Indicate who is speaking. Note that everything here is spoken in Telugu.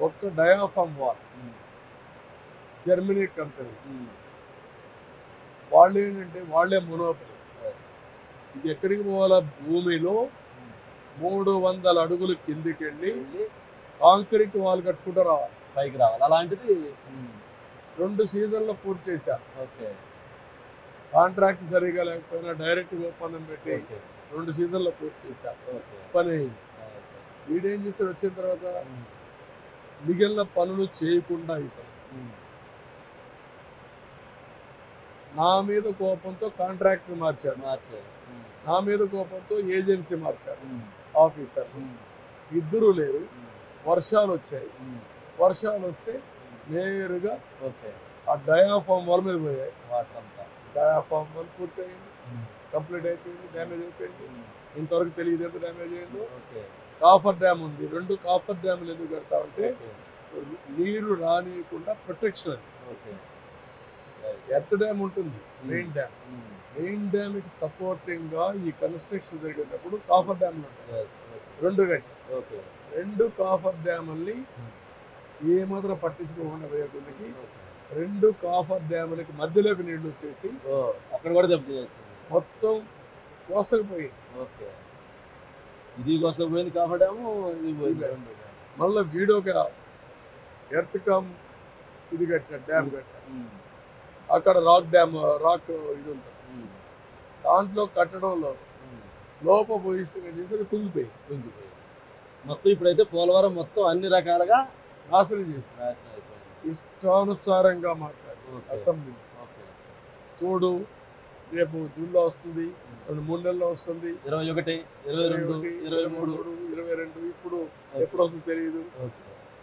Speaker 1: ఒక్క డయాఫామ్ వాల్ జర్మనీ కంపెనీ, వాళ్ళు ఏంటంటే వాళ్ళే మొనోపలి. ఇది ఎక్కడికి పోవాలా? భూమిలో 300 అడుగులు కిందికి వెళ్ళి కాంక్రీట్ వాల్ కట్టుకుంటూ రావాలి,
Speaker 2: పైకి రావాలి. అలాంటిది
Speaker 1: 2 సీజన్లో పూర్తి చేశా.
Speaker 2: ఓకే.
Speaker 1: కాంట్రాక్ట్ సరిగా లేకపోయినా డైరెక్ట్ ఒప్పందం పెట్టి 2 సీజన్లో పూర్తి చేశా. పని వీడేం చేశాడు? వచ్చిన తర్వాత మిగిలిన పనులు చేయకుండా ఇతను నా మీద కోపంతో కాంట్రాక్టర్ మార్చాడు, నా మీద కోపంతో ఏజెన్సీ మార్చాడు, ఆఫీసర్. ఇద్దరు లేరు. వర్షాలు వచ్చాయి. వర్షాలు వస్తే నేరుగా ఆ డయాఫామ్ వాల్ మీద పోయాయి. డయాఫామ్ వాల్ పూర్తయింది, కంప్లీట్ అయిపోయింది, డ్యామేజ్ అయిపోయింది. ఇంతవరకు తెలియదు ఎంత డ్యామేజ్ అయిందో. కాఫర్ డ్యామ్ ఉంది. 2 కాఫర్ డ్యాములు ఎందుకు కడతా ఉంటే నీరు రానియకుండా ప్రొటెక్షన్. అది ఎర్త్ డ్యామ్ ఉంటుంది, మెయిన్ డ్యామ్. మెయిన్ డ్యామ్ కి సపోర్టింగ్ గా ఈ కన్స్ట్రక్షన్ జరిగేటప్పుడు కాఫర్ డ్యామ్లు ఉంటాయి. 2 గంటలు 2 కాఫర్ డ్యాముల్ని ఏమాత్రం పట్టించుకోకుండా పోయేకొందికి 2 కాఫర్ డ్యాములకి మధ్యలోకి నీళ్లు వచ్చేసి
Speaker 2: అక్కడ కూడా దెబ్బతీసేస్తుంది.
Speaker 1: మొత్తం కోసకపోయింది.
Speaker 2: ఇది కోసపోయింది కాఫర్ డ్యాము, ఇది పోయింది.
Speaker 1: మళ్ళీ వీడియోగా ఎర్త్ కమ్ ఇది కట్టాడు, డ్యామ్ కట్టాడు. అక్కడ రాక్ డ్యామ్, రాక్ ఇది ఉంటుంది. దాంట్లో కట్టడంలో లోపభూయిష్టంగా చేసి కుంగిపోయింది.
Speaker 2: మొత్తం ఇప్పుడైతే పోలవరం మొత్తం అన్ని రకాలుగా
Speaker 1: నాశనం చేసి ఇష్టానుసారంగా మాట్లాడు అసెంబ్లీ. చూడు, రేపు జూన్లో వస్తుంది, 3 నెలల్లో వస్తుంది,
Speaker 2: 21, 22, 23,
Speaker 1: 22 ఇప్పుడు ఎప్పుడు వస్తుందో తెలియదు.